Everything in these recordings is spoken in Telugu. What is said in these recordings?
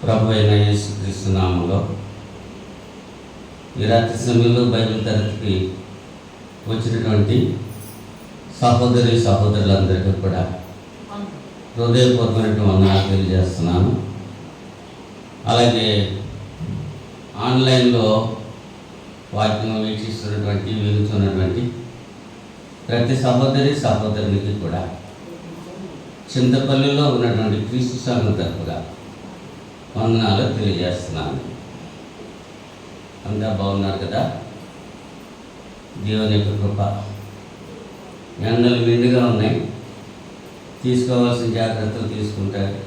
ప్రభు అయిన యేసుక్రీస్తు నామములో ఈ రాత్రి సమయంలో బైబిల్ తరగతికి వచ్చినటువంటి సహోదరులందరికీ కూడా హృదయపూర్వకమైన వందనాలు తెలియజేస్తున్నాను. అలాగే ఆన్లైన్లో వాక్యం వీక్షిస్తున్నటువంటి వినుతున్నటువంటి ప్రతి సహోదరునికి కూడా చింతపల్లిలో ఉన్నటువంటి క్రీస్తు సంఘం తరపుగా వందనాలు తెలియజేస్తున్నాను. అంతా బాగున్నారు కదా? దేవుని యొక్క కృప. ఎండలు మెండుగా ఉన్నాయి, తీసుకోవాల్సిన జాగ్రత్తలు తీసుకుంటారు,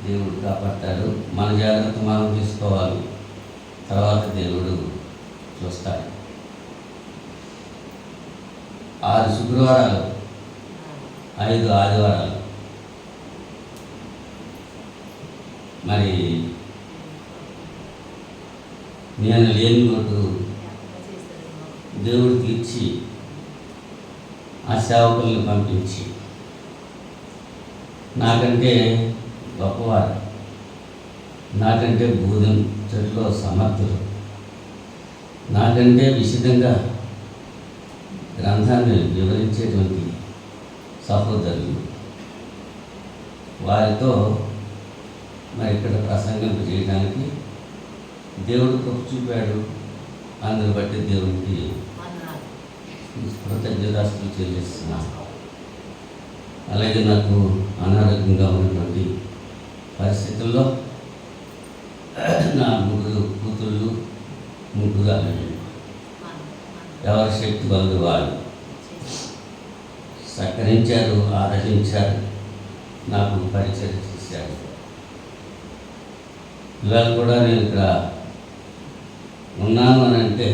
దేవుడు కాపాడతాడు. మన జాగ్రత్త మనం తీసుకోవాలి, తర్వాత దేవుడు చూస్తాడు. 6 శుక్రవారాలు, 5 ఆదివారాలు. మరి నేను లేని లోటు దేవుడు తీర్చి ఆ సేవకుల్ని పంపించి నాకంటే గొప్పవారు, నాకంటే భూతం చెట్లో సమర్థులు, నాకంటే విశదంగా గ్రంథాన్ని వివరించేటువంటి సహోదరులు, వారితో మరి ఇక్కడ ప్రసంగం చేయడానికి దేవుడు కృప చూపాడు. అందుని బట్టి దేవుడికి కృతజ్ఞతాస్తులు చెల్లిస్తున్నాను. అలాగే నాకు అనారోగ్యంగా ఉన్నటువంటి పరిస్థితుల్లో నా 3 కూతుళ్ళు, 3 అల్లుళ్ళు, ఎవరి శక్తి వల్ల వాళ్ళు సహకరించారు, ఆదరించారు, నాకు పరిచయం చేశారు. ఇవాళ కూడా నేను ఇక్కడ ఉన్నాను అని అంటే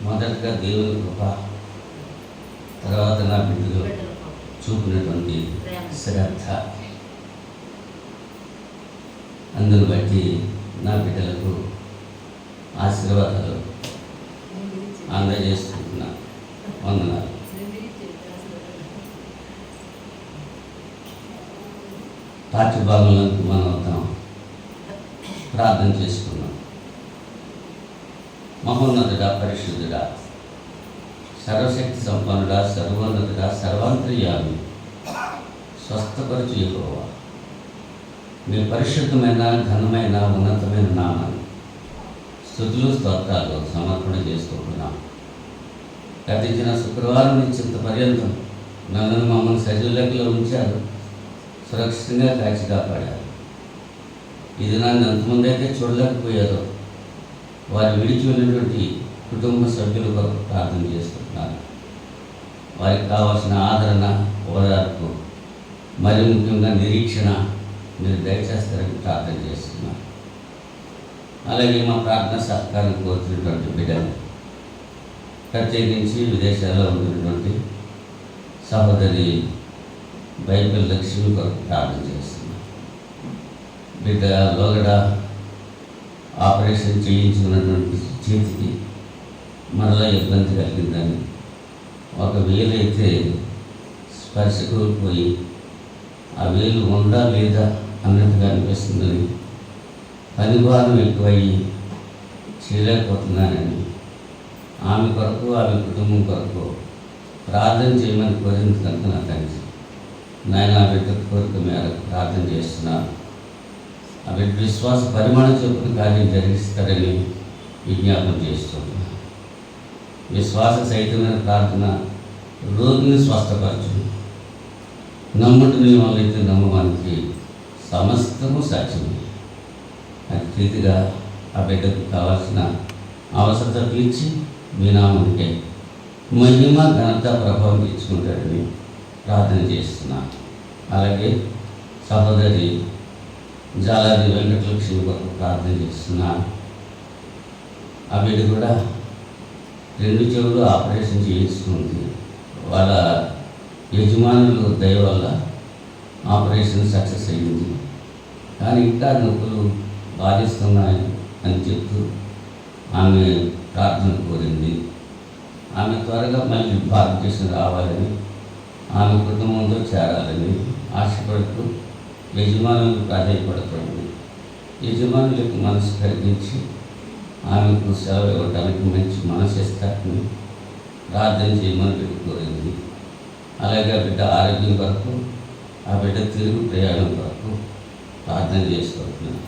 మొదటగా దేవుని కృప, తర్వాత నా బిడ్డలు చూపినటువంటి శ్రద్ధ, అందుని బట్టి నా బిడ్డలకు ఆశీర్వాదాలు అందజేస్తున్నా. వందనాలు. పాఠ్య భాగంలోకి మనం అవుతాం. ప్రార్థన చేసుకున్నాం. మహోన్నతుడా, పరిశుద్ధుడా, సర్వశక్తి సంపన్నుడా, సర్వోన్నతుడా, సర్వాంతర్యామి, స్వస్థపరచు యెహోవా, మీ పరిశుద్ధమైన, ఘనమైన, ఉన్నతమైన నామాన్ని స్తుతులు స్తోత్రాలు సమర్పణ చేసుకుంటున్నాం. గతించిన శుక్రవారం నుంచి ఇంత పర్యంతం నన్ను మమ్మల్ని సజీవ లెక్కలో ఉంచారు, సురక్షితంగా కాచి కాపాడారు. ఇది నన్ను ఎంతమంది అయితే చూడలేకపోయారో వారు విడిచి వెళ్ళినటువంటి కుటుంబ సభ్యుల కొరకు ప్రార్థన చేసుకుంటున్నారు. వారికి కావాల్సిన ఆదరణ, ఓదార్పు, మరి ముఖ్యంగా నిరీక్షణ మీరు దయచేస్తారని ప్రార్థన చేస్తున్నారు. అలాగే మా ప్రార్థన సహకారం కోరుతున్నటువంటి బిడ్డలు, ప్రత్యేకించి విదేశాల్లో ఉంటున్నటువంటి సహోదరి బైబిల్ లక్ష్మి కొరకు ప్రార్థన చేస్తున్నారు. బిడ్డ లోగడ ఆపరేషన్ చేయించుకున్నటువంటి చేతికి మరలా ఇబ్బంది కలిగిందని, ఒక వేలైతే స్పర్శ కోల్పోయి ఆ వేలు ఉందా లేదా అన్నట్టుగా అనిపిస్తుందని, పనిభారం ఎక్కువయ్యి చేయలేకపోతున్నానని ఆమె కొరకు, ఆమె కుటుంబం కొరకు ప్రార్థన చేయమని కోరిన కనుక నా తండ్రి నాయన ఆ బిడ్డ కోరిక మేరకు ప్రార్థన చేస్తున్నాను. ఆ బిడ్డ విశ్వాస పరిమాణం చొప్పున కార్యం జరిగిస్తారని విజ్ఞాపన చేస్తున్నాను. విశ్వాస సహితమైన ప్రార్థన రోగిని స్వస్థపరచు. నమ్ముటని వాళ్ళైతే నమ్మడానికి సమస్తము సాధ్యమే. అతి రీతిగా ఆ బిడ్డకు కావాల్సిన అవసరత తీర్చి మీ నామానికే మహిమ, ఘనత, ప్రభావం ఇచ్చుకుంటాడని ప్రార్థన చేస్తున్నాను. అలాగే సహోదరి జాలాది వెంకటలక్ష్మి కొరకు ప్రార్థన చేస్తున్నాను. ఆ బిడ్డ కూడా 2 చెవులు ఆపరేషన్ చేయించుకుంది. వాళ్ళ యజమానులు దయ వల్ల ఆపరేషన్ సక్సెస్ అయ్యింది. కానీ ఇంకా నొప్పులు బాధిస్తున్నాయి అని చెప్తూ ఆమె ప్రార్థన కోరింది. ఆమె త్వరగా మళ్ళీ భారతదేశం రావాలని, ఆమె కుటుంబంతో చేరాలని ఆశపడుతూ యజమానులు ప్రాధాన్యపడుతుంది. యజమానులకు మనసు కలిగించి ఆమెకు సెలవు ఇవ్వడానికి మంచి మనసు ఇస్తారని ప్రార్థన చేయమని పెట్టుకోరింది. అలాగే ఆ బిడ్డ ఆరోగ్యం కొరకు, ఆ బిడ్డ తిరుగు ప్రయాణం కొరకు ప్రార్థన చేసుకుంటున్నాను.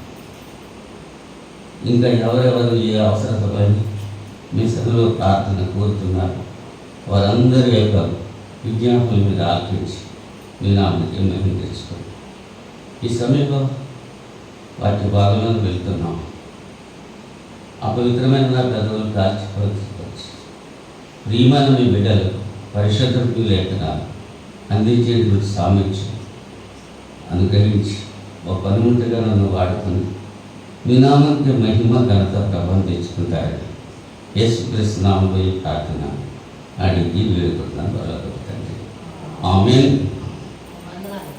ఇంకా ఎవరెవరు ఏ అవసరత పని మీ సభలో ప్రార్థన కోరుతున్నారు వారందరి యొక్క విజ్ఞాపనల మీద ఆలోచించి మీ నామకి మహిమ తెచ్చుకోండి. ఈ సమయంలో వాటి భాగంలో వెళ్తున్నాం. అపవిత్రమైన నా పెదవులు కాల్చిపోవచ్చు. ప్రియమైన మీ బిడ్డలు పరిశుద్ధులకు లేఖనాలు అందించేటువంటి సామర్థ్యం అనుగ్రహించి ఒక పనిముట్టుగా నన్ను వాడుకొని మీ నామానికి మహిమ ఘనత ప్రభావం తెచ్చుకుంటారని యేసుక్రీస్తు నామములో ఈ ప్రార్థన అడిగి వేడుకుంటున్నాను. వాళ్ళకు తండ్రి ఆమేన్.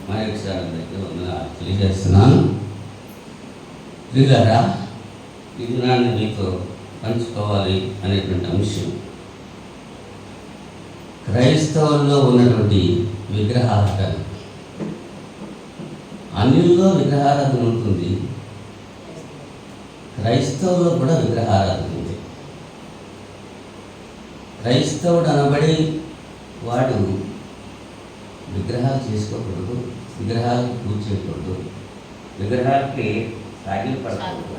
మరొకసారి అందరికీ వందనాలు తెలియజేస్తున్నాను. ప్రియులారా, ఈ దినాన్ని మీతో పంచుకోవాలి అనేటువంటి అంశం క్రైస్తవుల్లో ఉన్నటువంటి విగ్రహారాధన. అన్యుల్లో విగ్రహారాధన ఉంటుంది, క్రైస్తవుల్లో కూడా విగ్రహారాధన ఉంది. క్రైస్తవుడు అనబడి వాడు విగ్రహాలు చేసుకోకూడదు, విగ్రహాలకు పూజ చేయకూడదు, విగ్రహాలకి సాగిలపడకూడదు.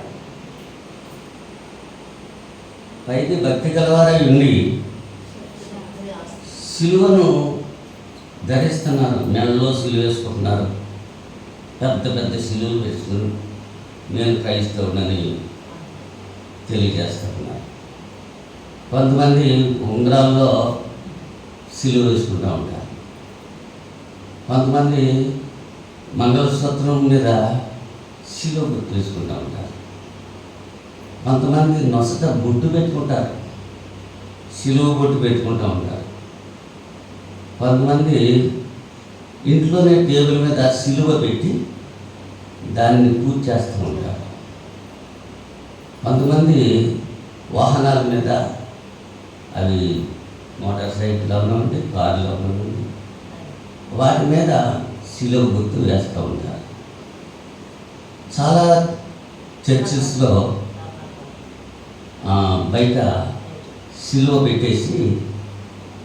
పైకి భక్తి గలవారై ఉండి సిలువను ధరిస్తున్నారు, నెలలో సిలువ వేసుకుంటున్నారు, పెద్ద పెద్ద సిలువలు వేసుకుని నేను క్రైస్తవుడని తెలియజేస్తున్నారు. కొంతమంది ఉంగరాల్లో సిలువ వేసుకుంటూ ఉంటారు, కొంతమంది మంగళసూత్రం మీద సిలువ గుర్తు వేసుకుంటూ ఉంటారు, కొంతమంది నొసట బొట్టు పెట్టుకుంటారు, సిలువ బొట్టు పెట్టుకుంటూ ఉంటారు, కొంతమంది ఇంట్లోనే టేబుల్ మీద సిలువ పెట్టి దాన్ని పూజ చేస్తూ ఉంటారు, కొంతమంది వాహనాల మీద అవి మోటార్ సైకిల్ అవనండి, కార్లు అవనండి, వాటి మీద సిలువ గుర్తు వేస్తూ ఉంటారు. చాలా చర్చెస్లో బయట సిలువ పెట్టేసి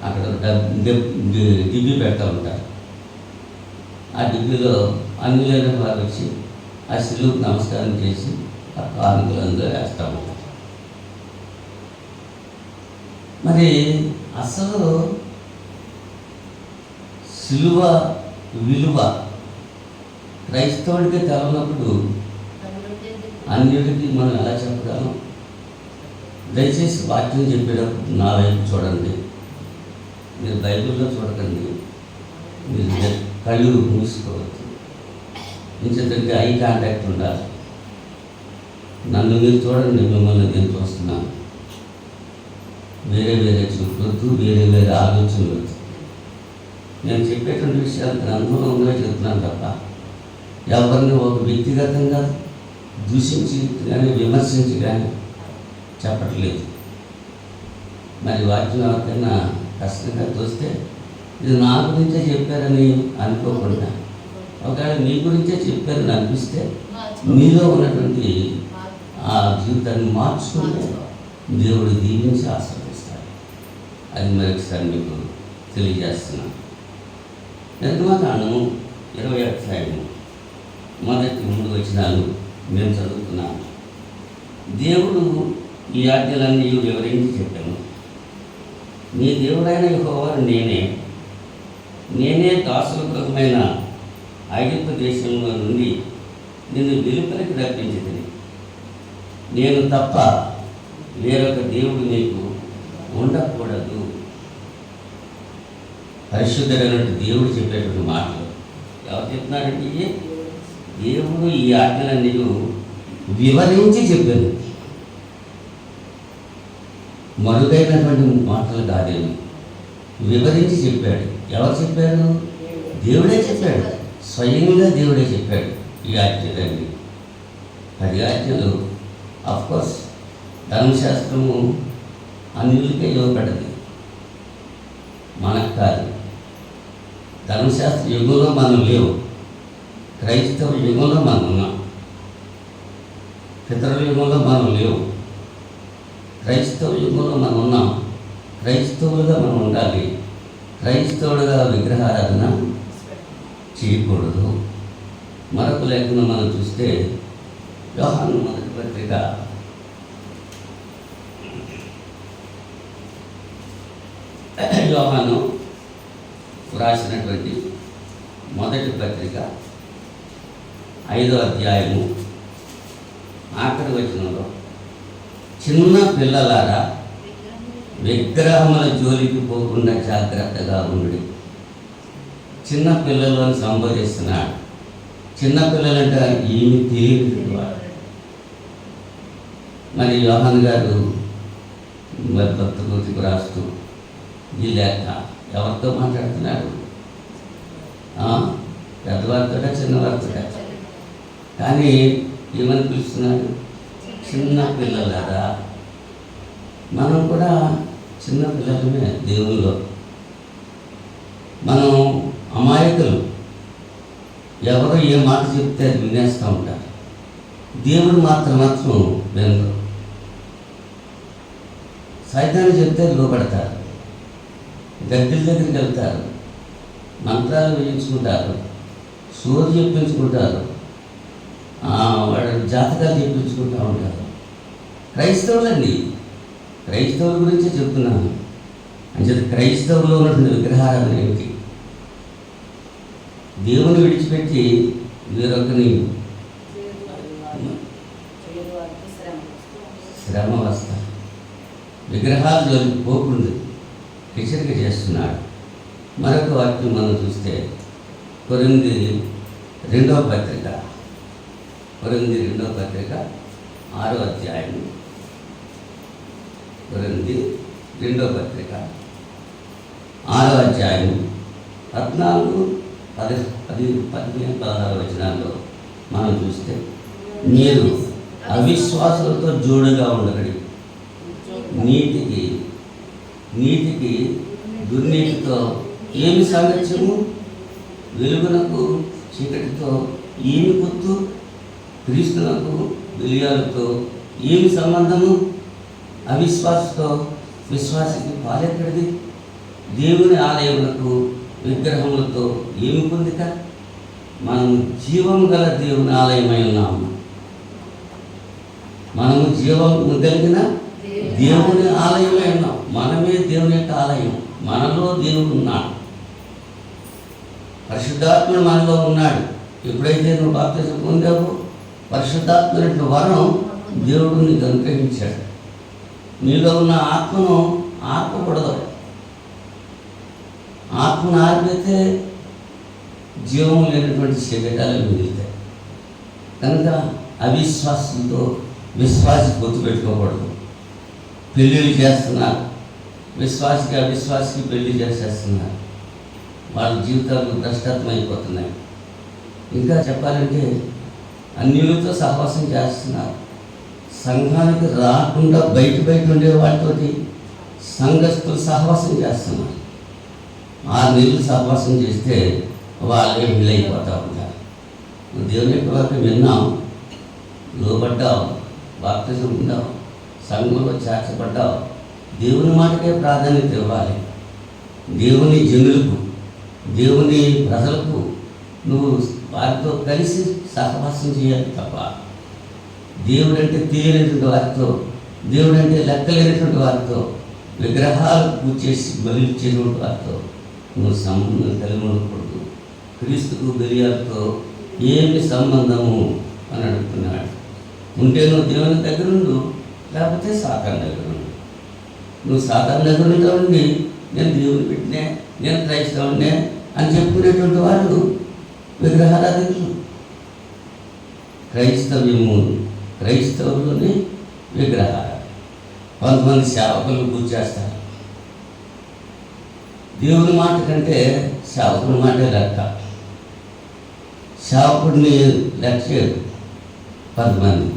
అక్కడ డిబ్బి పెడతా ఉంటారు. ఆ డిబ్బీలో అన్యులైన వారు వచ్చి ఆ సిలువకు నమస్కారం చేసి ఆ కానుకలందరూ వేస్తూ ఉంటారు. మరి అసలు సిలువ విలువ క్రైస్తవుడికి తెలవనప్పుడు అన్యుడికి మనం ఎలా చెప్పగలం? దయచేసి వాక్యం చెప్పేటప్పుడు నా వైపు చూడండి, మీరు బైబిల్లో చూడకండి, మీరు కళ్ళు మూసుకోవద్దు. ఇంకొకరికి ఐ కాంటాక్ట్ ఉండాలి. నన్ను మీరు చూడండి, మిమ్మల్ని నేను చూస్తున్నాను. వేరే వేరే చూడవద్దు, వేరే వేరే ఆలోచనలు వద్దు. నేను చెప్పేటువంటి విషయాలు గ్రంథంలో చెప్తున్నాను తప్ప ఎవరిని ఒక వ్యక్తిగతంగా దూషించి కానీ విమర్శించి కానీ చెప్పట్లేదు. మరి వాక్యం ఎవరికైనా కష్టంగా తోస్తే ఇది నా గురించే చెప్పారని అనుకోకుండా, ఒకవేళ మీ గురించే చెప్పారని అనిపిస్తే మీలో ఉన్నటువంటి ఆ జీవితాన్ని మార్చుకుంటే దేవుడు దీవించి ఆశీర్వదిస్తాడు. అది మరొకసారి మీకు తెలియజేస్తున్నాను. నిర్గమకాండము 20వ అధ్యాయము మొదటి 3 వచనాలు మేము చదువుతున్నాము. దేవుడు ఈ ఆజ్ఞలన్నీ వివరించి చెప్పాను. నీ దేవుడైన యెహోవా నేనే దాసుల గృహమైన ఐగుప్తు దేశంలో నుండి నిన్ను వెలుపలికి రప్పించితిని. నేను తప్ప వేరొక దేవుడు నీకు ఉండకూడదు. పరిశుద్ధుడైనటువంటి దేవుడు చెప్పేటువంటి మాటలు ఎవరు చెప్తున్నారంటే దేవుడు ఈ ఆజ్ఞలన్నీ వివరించి చెప్పాను. మరుగైనటువంటి మాటలు కాదేమి, వివరించి చెప్పాడు. ఎవరు చెప్పారు? దేవుడే చెప్పాడు, స్వయంగా దేవుడే చెప్పాడు. ఈ ఆజ్ఞలన్నీ 10 ఆజ్ఞలు. అఫ్కోర్స్ ధర్మశాస్త్రము అన్యులకే ఇవ్వబడ్డది, మనకు కాదు. ధర్మశాస్త్ర యుగంలో మనం లేవు. క్రైస్తవ యుగంలో మనం ఉన్నాం. పితరుల యుగంలో మనం లేవు. క్రైస్తవ యుగంలో మనం ఉన్నాం. క్రైస్తవులుగా మనం ఉండాలి. క్రైస్తవులుగా విగ్రహారాధన చేయకూడదు. మరొక లేఖనం మనం చూస్తే యోహాను మొదటి పత్రిక 'యోహాను వ్రాసినటువంటి మొదటి పత్రిక 5వ అధ్యాయము ఆఖరి వచనంలో, చిన్న పిల్లలారా విగ్రహముల జోలికి పోకుండా జాగ్రత్తగా ఉండి. చిన్న పిల్లలను సంబోధిస్తున్నాడు. చిన్న పిల్లలంటే ఏమి తెలియదు వాడు. మరి యోహాను గారు భక్తులకు రాస్తూ ఈ లేఖ ఎవరితో మాట్లాడుతున్నాడు? పెద్దవారితో చిన్నవారితో. కానీ ఏమని పిలుస్తున్నాడు? చిన్న పిల్లలరా. మనం కూడా చిన్న పిల్లలమే దేవుల్లో. మనం అమాయకులు. ఎవరు ఏ మాట చెప్తే అది వినేస్తూ ఉంటారు. దేవుడు మాత్రం వినరు. సైతాన్ని చెప్తే లోపడతారు. గద్దెల దగ్గరికి వెళ్తారు. మంత్రాలు వేయించుకుంటారు. సోది చెప్పించుకుంటారు. వాడు జాతకాలు చెప్పించుకుంటూ ఉంటారు. క్రైస్తవులండి. క్రైస్తవుల గురించే చెప్తున్నాను. అంటే క్రైస్తవులో ఉన్నటువంటి విగ్రహారాధన ఏమిటి? దేవుని విడిచిపెట్టి వేరొకరిని శ్రమ వస్తారు. విగ్రహాలు జోలికి పోకుండా హెచ్చరిక చేస్తున్నాడు. మరొక వాక్యం మనం చూస్తే కొరింథీ 2వ పత్రిక 6వ అధ్యాయం. కొరింథీ 2వ పత్రిక 6వ అధ్యాయం 14, 15, 16 వచనాల్లో మనం చూస్తే, మీరు అవిశ్వాసులతో జోడుగా ఉండకండి. నీతికి దుర్నీతితో ఏమి సాంగత్యము? వెలుగునకు చీకటితో ఏమి పొత్తు? క్రీస్తునకు బెలియాలతో ఏమి సంబంధము? అవిశ్వాసతో విశ్వాసికి పాలెక్కడిది? దేవుని ఆలయములకు విగ్రహములతో ఏమి పొందిక? మనం జీవం గల దేవుని ఆలయమై ఉన్నాము. మనము జీవం కలిగిన దేవుని ఆలయమై ఉన్నాం. మనమే దేవుని యొక్క ఆలయం. మనలో దేవుడు ఉన్నాడు. పరిశుద్ధాత్ముడు మనలో ఉన్నాడు. ఎప్పుడైతే నువ్వు బాప్తిసం పొందావో పరిశుద్ధాత్మ వరం దేవుడు నీకు అనుగ్రహించాడు. నీలో ఉన్న ఆత్మను ఆర్పకూడదు. ఆత్మను ఆర్పితే జీవం లేనటువంటి శరీరాలు మిగులుతాయి. కనుక అవిశ్వాసంతో విశ్వాసి పొత్తు పెట్టుకోకూడదు. పెళ్ళిళ్ళు చేస్తున్నారు. విశ్వాసికి అవిశ్వాసికి పెళ్లి చేసేస్తున్నారు. వాళ్ళ జీవితాలు భ్రష్టత్వం అయిపోతున్నాయి. ఇంకా చెప్పాలంటే అన్యులతో సహవాసం చేస్తున్నారు. సంఘానికి రాకుండా బయట ఉండే వాళ్ళతోటి సంఘస్థులు సహవాసం చేస్తున్నారు. 6 నెలలు సహవాసం చేస్తే వాళ్ళే వీలైపోతూ ఉంటారు. దేవుని యొక్క వాక్యం విన్నావు, లోబడ్డావు, బాప్తిజం ఉన్నావు, సంఘంలో చేర్చబడ్డావు. దేవుని మాటకే ప్రాధాన్యత ఇవ్వాలి. దేవుని జనులకు, దేవుని ప్రజలకు నువ్వు వారితో కలిసి సహవాసం చేయాలి తప్ప దేవుడంటే తెలియనటువంటి వారితో, దేవుడంటే లెక్కలేనటువంటి వారితో, విగ్రహాలు పూజ చేసి బలి చేసినటువంటి వారితో నువ్వు సంబంధం కలిగి ఉండకూడదు. క్రీస్తుకు బెలియాలతో ఏమి సంబంధము అని అడుగుతున్నాడు. ఉంటే నువ్వు దేవుని దగ్గర ఉండు, లేకపోతే సాతాను దగ్గర ఉండు. నువ్వు సాతాను దగ్గర ఉండి నేను దేవుని పెట్టినే, నేను క్రైస్తవునే అని చెప్పుకునేటువంటి వాళ్ళు విగ్రహారాధకులు. క్రైస్తవులోని విగ్రహాలు. కొంతమంది సేవకులు పూజ చేస్తారు. దేవుని మాట కంటే సేవకుని మాటే లెక్క. సేవకుడిని లెక్క చేయరు కొంతమంది.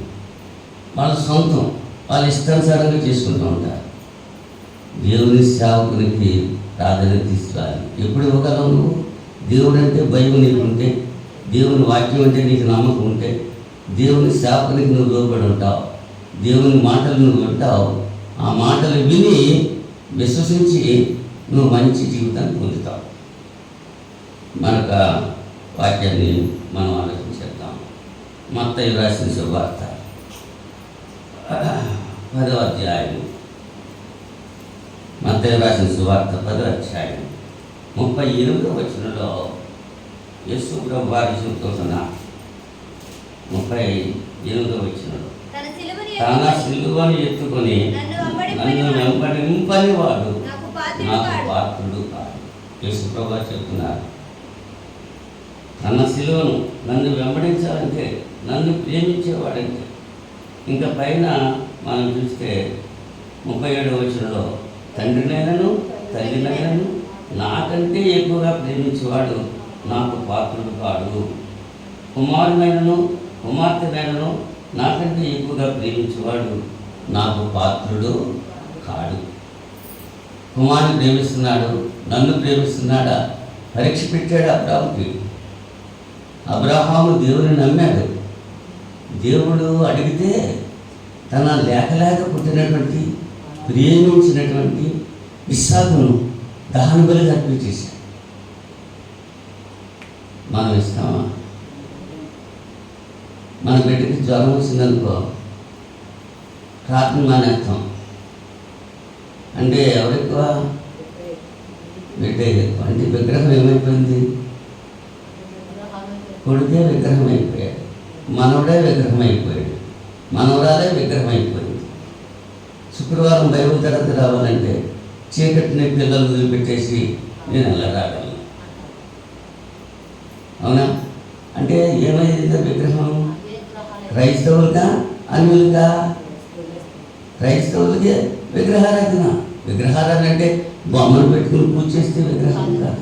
వాళ్ళ సొంతం, వాళ్ళ ఇష్టానుసారంగా చేసుకుంటూ ఉంటారు. దేవుని సేవకునికి ప్రాధాన్యత ఇస్తాను. ఎప్పుడు ఇవ్వగలవు నువ్వు? దేవుడు అంటే భయం నీకుంటే, దేవుని వాక్యం అంటే నీకు నమ్మకం ఉంటే, దేవుని శాపనికి నువ్వు లోబడి ఉంటావు, దేవుని మాటలు నువ్వు వింటావు. ఆ మాటలు విని విశ్వసించి నువ్వు మంచి జీవితాన్ని పొందుతావు. మనకు వాక్యాన్ని మనం ఆలోచించేద్దాం. మత్తయి రాసిన శుభవార్త 10వ అధ్యాయం. మత్తయి రాసిన సువార్త 10వ అధ్యాయం 38వ వచనంలో యేసు ప్రభు వారు చెబుతున్నారు. 38వ వచనంలో తన సిలువను ఎత్తుకొని నన్ను వెంబడింపని వాడు నాకు పాత్రుడు కాడు. యేసు ప్రభు చెప్తున్నారు, తన సిలువను నన్ను వెంబడించాలంటే, నన్ను ప్రేమించేవాడంటే. ఇంకా పైన మనం చూస్తే 37వ వచనంలో తండ్రినైనను తల్లినైనను నాకంటే ఎక్కువగా ప్రేమించేవాడు నాకు పాత్రుడు కాడు. కుమారునైనను కుమార్తెనైనను నాకంటే ఎక్కువగా ప్రేమించేవాడు నాకు పాత్రుడు కాడు. కుమారుని ప్రేమిస్తున్నాడు, నన్ను ప్రేమిస్తున్నాడా? పరీక్ష పెట్టాడు అబ్రాహాముకి. అబ్రహాము దేవుని నమ్మాడు. దేవుడు అడిగితే తన లేక పుట్టినటువంటి ప్రేమించినటువంటి ఇస్సాకును దహన బలిగా అర్పించేశాడు. మనం ఇస్తామా? మన బిడ్డకి జ్వరం వచ్చిందనుకో, ప్రార్థన మానేస్తాం. అంటే ఎవరెక్కువ? బిడ్డ ఎక్కువ. అంటే విగ్రహం ఏమైపోయింది? కొడుకే విగ్రహం అయిపోయాడు, మనవడే విగ్రహం అయిపోయాడు, మనవరాలే విగ్రహం అయిపోయింది. శుక్రవారం బైబిల్ తరగతి రావాలంటే చీకటిని పిల్లలు వదిలిపెట్టేసి నేను ఎలా రాగలను? అవునా? అంటే ఏమైంది విగ్రహం? క్రైస్తవులుగా అన్యులుగా? క్రైస్తవులకే విగ్రహారాధన. విగ్రహారాధన అంటే బొమ్మలు పెట్టుకుని పూజ చేస్తే విగ్రహం కాదు.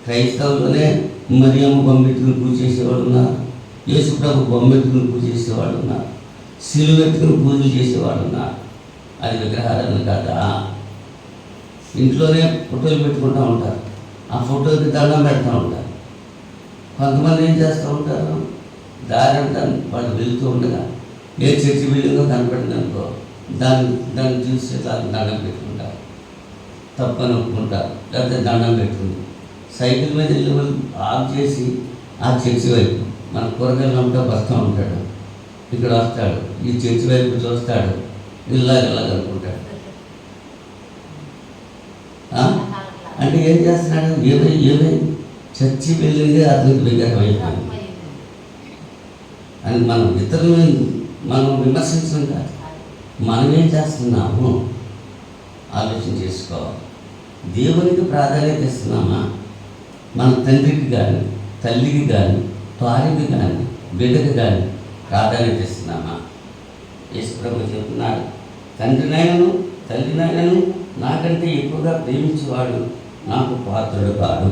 క్రైస్తవులనే మరియమ్మ బొమ్మ పెట్టుకుని పూజ చేసేవాడు ఉన్నారు, యేసు ప్రభు బొమ్మ పెట్టుకుని పూజ చేసేవాడు ఉన్నారు, సిలువ పెట్టుకుని పూజలు చేసేవాడు ఉన్నారు. అది విగ్రహారాధన కాదా? ఇంట్లోనే ఫోటోలు పెట్టుకుంటూ ఉంటారు, ఆ ఫోటోకి దండం పెడుతూ ఉంటారు. కొంతమంది ఏం చేస్తూ ఉంటారు, దారంతా వాళ్ళు వెళ్తూ ఉండగా ఏ చర్చి బిల్డింగో కనపడింది అనుకో, దాన్ని చూసి దండం పెట్టుకుంటారు, తప్పని ఒప్పుకుంటారు, లేకపోతే దండం పెట్టుకుంటారు. సైకిల్ మీద వెళ్ళి ఆఫ్ చేసి ఆ చర్చి వైపు, మన కూరగాయలు అమ్ముతా వస్తూ ఉంటాడు, ఇక్కడ వస్తాడు, ఈ చర్చి వైపు చూస్తాడు, ఇలాగనుకుంటాడు. అంటే ఏం చేస్తున్నాడు? ఏమై చర్చి వెళ్ళింది అతనికి విగ్రహం అయిపోయింది అని మనం ఇతరులను మనం విమర్శించడం కాదు, మనం ఏం చేస్తున్నాము ఆలోచన చేసుకోవాలి. దేవునికి ప్రాధాన్యత ఇస్తున్నామా? మన తండ్రికి కానీ, తల్లికి కానీ, భార్యకి కానీ, బిడ్డకి కానీ ప్రాధాన్యత ఇస్తున్నామా? యేసు ప్రభు చెప్తున్నాడు, తండ్రినైనను తల్లినైనను నాకంటే ఎక్కువగా ప్రేమించేవాడు నాకు పాత్రుడు కాడు.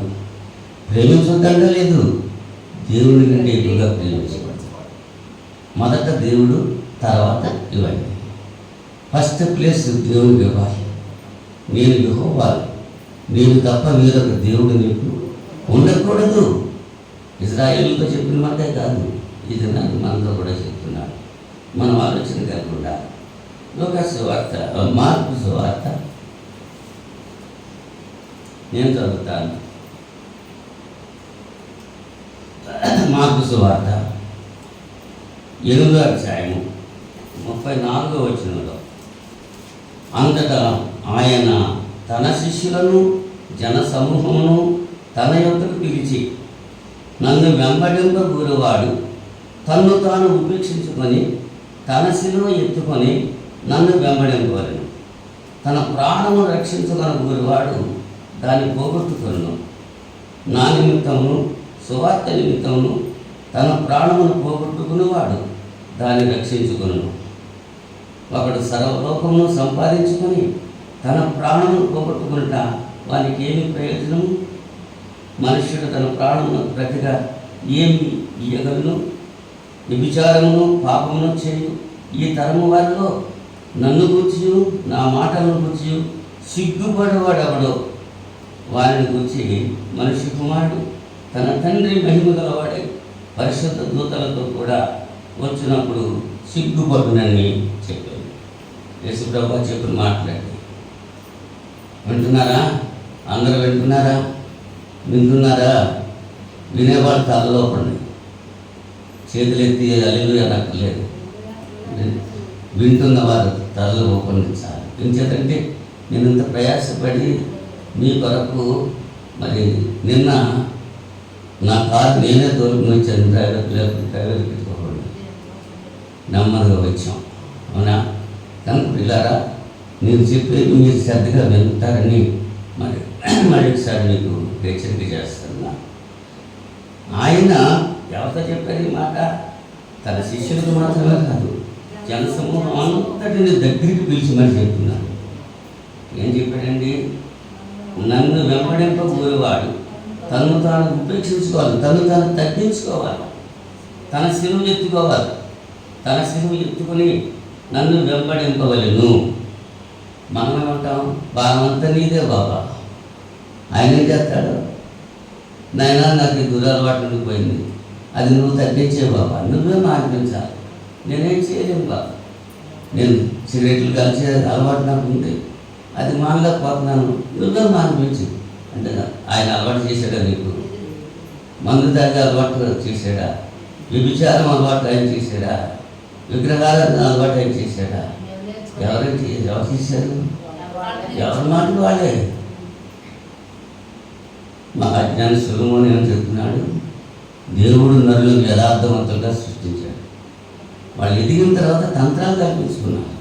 ప్రేమించొద్దంటే లేదు, దేవుడి కంటే ఎక్కువగా ప్రేమించేవాడు. మొదట దేవుడు, తర్వాత ఇవ్వండి. ఫస్ట్ ప్లేస్ దేవుడికి ఇవ్వాలి. నేను యెహోవాను, నేను తప్ప వేరొక దేవుడు నీకు ఉండకూడదు. ఇజ్రాయేలుతో చెప్పిన మాటే కాదు, ఇది నాకు మనతో కూడా చెప్తున్నాడు. మనం ఆలోచన కాకుండా లూకాసు సువార్త, మార్కు సువార్త నేను చదువుతాను. మార్కు సువార్త 8వ అధ్యాయము 34వ వచనంలో, అంతటా ఆయన తన శిష్యులను జన సమూహమును తన యొద్దకు పిలిచి, నన్ను వెంబడింపగూరువాడు తన్ను తాను ఉపేక్షించుకొని తన శిలువ ఎత్తుకొని నన్ను వెంబడింపవలెను. తన ప్రాణము రక్షించుకొనగూరువాడు దాన్ని పోగొట్టుకొనును. నా నిమిత్తమును సువార్త నిమిత్తమును తన ప్రాణమును పోగొట్టుకునేవాడు దాన్ని రక్షించుకొనును. ఒకడు సర్వలోకమును సంపాదించుకొని తన ప్రాణమును పోగొట్టుకునుట వానికి ఏమి ప్రయోజనము? మనుష్యుడు తన ప్రాణమును ప్రతిగా ఏమి ఇయ్యగలను? వ్యభిచారమును పాపమును చేయు ఈ తరము వారిలో నన్ను గూర్చి నా మాటలను గూర్చి సిగ్గుపడేవాడెవడో వారిని గూర్చి మనిషి కుమారుడు తన తండ్రి మహిమ గలవాడే పరిశుద్ధ దూతలతో కూడా వచ్చినప్పుడు సిగ్గుపడునని చెప్పాడు. యేసుప్రభు చెప్పిన మాట్లాడి వింటున్నారా? అందరూ వింటున్నారా? వినేవాళ్ళు తలలో పడి చేతులు ఎత్తి హల్లెలూయా అనక్కర్లేదు. వింటున్న వారు తలలో ఉపందించాలి. ఎందుకంటే నేను ఇంత ప్రయాసపడి మీ కొరకు మరి నిన్న నా కారు నేనే తోలుకుని వచ్చాను. డ్రైవర్ పెట్టుకోకూడదు, నెమ్మదిగా వచ్చాం. అవునా? కనుక పిల్లారా, నేను చెప్పేది మీరు శ్రద్ధగా వింటారని మరి ఒకసారి మీకు హెచ్చరిక చేస్తున్నా. ఆయన ఎవరితో చెప్పారు ఈ మాట? తన శిష్యులకు మాత్రమే కాదు, జనసమూహం అంతటిని దగ్గరికి పిలిచి మరి చెప్తున్నాను. ఏం చెప్పాడండి? నన్ను వెంబడింపబోయేవాడు తను తాను ఉపేక్షించుకోవాలి, తను తాను తగ్గించుకోవాలి, తన శిలువ ఎత్తుకోవాలి. తన శిలువ ఎత్తుకుని నన్ను వెంబడింపవలెను. మనం ఏమంటాం? బాగంతా నీదే బాబా. ఆయన ఏం చేస్తాడు? నాయనా, నాకు ఈ దురలవాటు ఉండిపోయింది, అది నువ్వు తగ్గించే బాబా, నువ్వే మార్పించాలి. నేనేం చేయలేను బాబా. నేను సిగరెట్లు కలిసే అలవాటు నాకు ఉంది, అది మానలేకపోతున్నాను, నువ్వే మార్పించు అంటే ఆయన అలవాటు చేశాడా? నీకు మందు తాగే అలవాటు చేశాడా? వ్యభిచారం అలవాటు ఆయన చేశాడా? విగ్రహాలను అలవాటు ఆయన చేశాడా? ఎవరు చేశారు? ఎవరి మాటలు వాళ్ళే. మా అజ్ఞాని సొలొమోను ఏమని చెప్తున్నాడు? దేవుడు నరులను యథార్థవంతులుగా సృష్టించాడు. వాళ్ళు ఎదిగిన తర్వాత తంత్రాలు కల్పించుకున్నారు.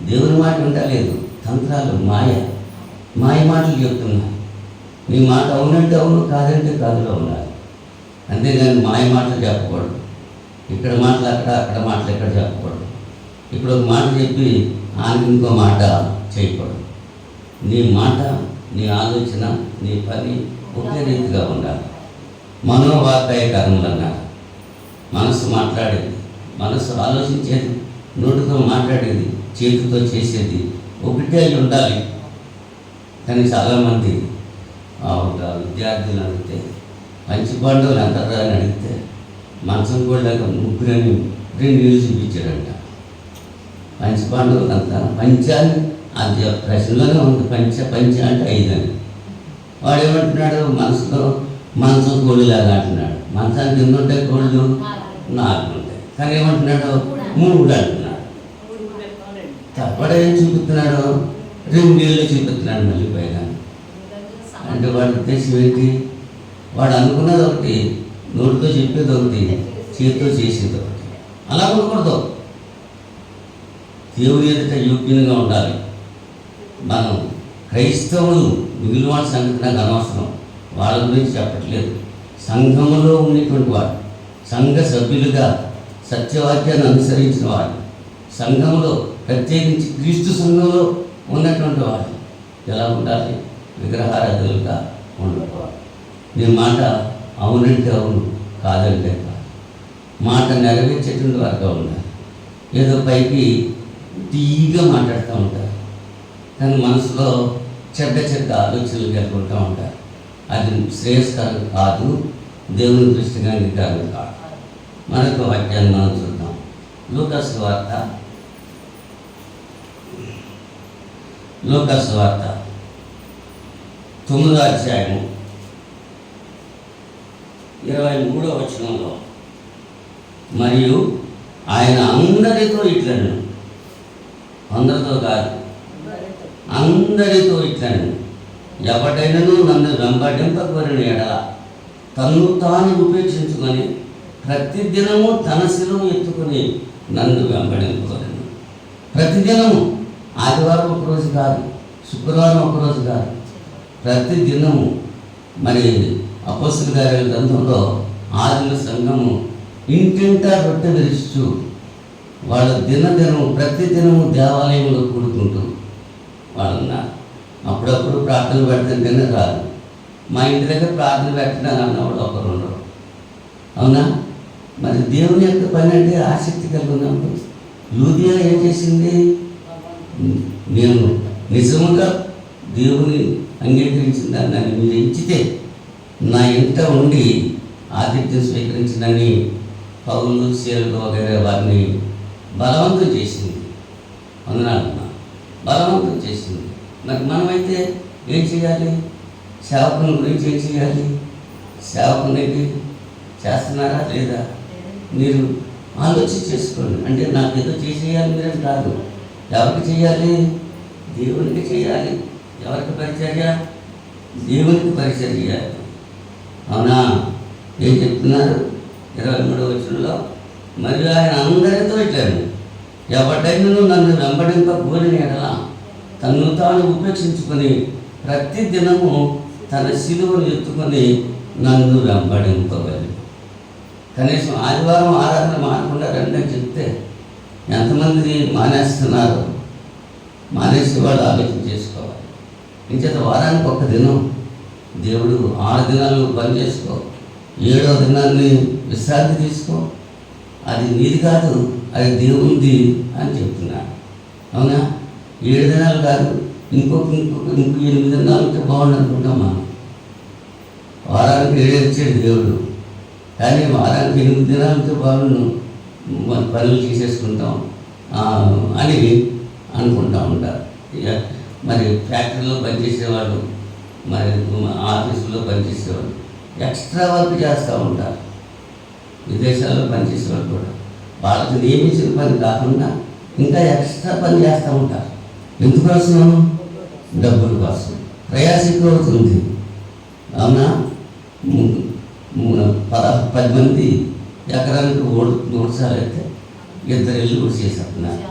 దేవుని మాట వింటలేదు, తంత్రాలు, మాయ మాటలు చెప్తున్నారు. నీ మాట అవునంటే అవును, కాదంటే కాదులో ఉండాలి. అంతేగాని మాయ మాటలు చెప్పకూడదు. ఇక్కడ మాటలు అక్కడ మాటలు ఎక్కడ చెప్పకూడదు. ఇప్పుడు ఒక మాట చెప్పి ఆయనకి ఇంకో మాట చేయకూడదు. నీ మాట, నీ ఆలోచన, నీ పని ఒకే రీతిగా ఉండాలి. మనోవాకాయ కర్మలు అన్నారు. మనసు మాట్లాడేది, మనసు ఆలోచించేది, నోటితో మాట్లాడేది, చేతితో చేసేది ఒకటే అయి ఉండాలి. కానీ చాలామంది ఒక విద్యార్థులు అడిగితే పంచిపాండవులు అంటారా అని అడిగితే మంచం కూడా ముగ్గురని 2 నీళ్ళు చూపించాడంట. పంచిపాండవులు అంతా పంచాన్ని అది ప్రశ్నలోనే ఉంది. పంచ అంటే 5 అని. వాడు ఏమంటున్నాడు? మనసులో మంచం కోళ్ళులాగా అంటున్నాడు. మంచాన్ని కింద ఉంటాయి కోళ్ళు 4 ఉంటాయి, కానీ ఏమంటున్నాడు? 3 అంటున్నాడు. వాడు ఏం చూపిస్తున్నాడు? 2 నీళ్ళు చూపిస్తున్నాడు మళ్ళీ పైన. అంటే వాడి ఉద్దేశం ఏంటి? వాడు అనుకున్నది ఒకటి, నోటితో చెప్పేది ఒకటి, చేతితో చేసేది ఒకటి. అలా ఉండకూడదు. దేవుని ఎదుట యోగ్యంగా ఉండాలి. మనం క్రైస్తవులు, మిగిలిన వాళ్ళ సంగతి నాకు అనవసరం, వాళ్ళ గురించి చెప్పట్లేదు. సంఘములో ఉన్నటువంటి వాడు, సంఘ సభ్యులుగా సత్యవాక్యాన్ని అనుసరించిన వాడు, సంఘంలో ప్రత్యేకించి క్రీస్తు సంఘంలో ఉన్నటువంటి వాడు ఎలా ఉండాలి? విగ్రహారాధులుగా ఉండకూడదు. నీ మాట అవునంటే అవును, కాదంటే కాదు. మాట నెరవేర్చేటువంటి వారుగా ఉండాలి. ఏదో పైకి తీగా మాట్లాడుతూ ఉంటారు, కానీ మనసులో చెడ్డ ఆలోచనలు కలుగుతూ ఉంటారు. అది శ్రేయస్కరం కాదు, దేవుని దృష్టిగా అంగీకారం కాదు. మరొక వాక్యాన్ని మనం చూద్దాం. లూకాసు వార్త 9వ అధ్యాయం 23వ వచనంలో, మరియు ఆయన అందరితో ఇట్లను, అందరితో కాదు అందరితో ఇట్లను, ఎవడైనను నన్ను వెంబడింపకోరిన ఎడల తన్ను తాను ఉపేక్షించుకొని ప్రతిదినము తన శిలువ ఎత్తుకొని నన్ను వెంబడింపకోరను. ప్రతిదినము, ఆదివారం ఒకరోజు కాదు, శుక్రవారం ఒకరోజు కాదు, ప్రతిదినము. మరి అపోస్తలుల కార్యాల గ్రంథంలో ఆదిమ సంఘము ఇంటింటా రొట్టె విరుస్తూ వాళ్ళు దినదినము ప్రతిదినము దేవాలయంలో కూడుకుంటూ వాళ్ళు ఉన్నారు. అప్పుడప్పుడు ప్రార్థన పెడుతుంటేనే రాదు. మా ఇంటి దగ్గర ప్రార్థన పెట్టడానికి అన్నవాడు ఒకరు ఉండరు. అవునా? మరి దేవుని యొక్క పని అంటే ఆసక్తి కలిగి ఉన్నప్పుడు లూదియా ఏం చేసింది? నేను నిజముగా దేవుని అంగీకరించిన దాన్ని మీరు ఎంచితే నా ఇంట ఉండి ఆతిథ్యం స్వీకరించిందని పౌలు శీలలు వగైరా వారిని బలవంతం చేసింది. వందనాలమ్మా, బలవంతం చేసింది. మరి మనమైతే ఏం చేయాలి? సేవకుని గురించి ఏం చేయాలి? సేవకునికి చేస్తున్నారా లేదా? మీరు ఆలోచన చేసుకోండి. అంటే నాకు ఏదో చేసేయాలి మీరేం కాదు. ఎవరికి చేయాలి? దేవునికి చేయాలి. ఎవరికి పరిచర్య? దేవునికి పరిచర్య చేయాలి. అవునా? ఏం చెప్తున్నారు 23వ వచనంలో? మరియు ఆయన అందరితో ఇట్లాను, ఎవడైనా నన్ను వెంబడింప కోరిన ఎడల తన్ను తాను ఉపేక్షించుకొని ప్రతి దినము తన శిలువను ఎత్తుకొని నన్ను వెంబడింపగలి. కనీసం ఆదివారం ఆరాధన మానకుండా రండి చెప్తే ఎంతమంది మానేస్తున్నారు? మానేసి వాళ్ళు ఆలోచన చేసుకోవాలి. ఇంచేత వారానికి ఒక దినం దేవుడు 6 దినాలు పని చేసుకో, 7వ దినాన్ని విశ్రాంతి తీసుకో. అది నీది కాదు, అది దేవునిది అని చెప్తున్నాడు. అవునా? 7 దినాలు కాదు, ఇంకో 8 దినాలు ఉంటే బాగుండు అనుకుంటాం మనం. వారానికి 7 ఇచ్చాడు దేవుడు, కానీ వారానికి 8 దినాలు ఉంటే బాగుండు, మన పనులు చేసేసుకుంటాం అని అనుకుంటూ ఉంటారు. ఇక మరి ఫ్యాక్టరీలో పనిచేసేవాళ్ళు, మరి ఆఫీసులో పనిచేసేవాళ్ళు ఎక్స్ట్రా వర్క్ చేస్తూ ఉంటారు. విదేశాల్లో పనిచేసేవాళ్ళు కూడా వాళ్ళకి నియమించిన పని కాకుండా ఇంకా ఎక్స్ట్రా పని చేస్తూ ఉంటారు. ఎందుకోసం? డబ్బుల కోసం. ప్రయాస ఎక్కువ అవుతుంది. అవునా? 10 మంది ఎకరానికి 3 సార్లు అయితే 2 ఇళ్ళు కూడా చేసేస్తున్నారు.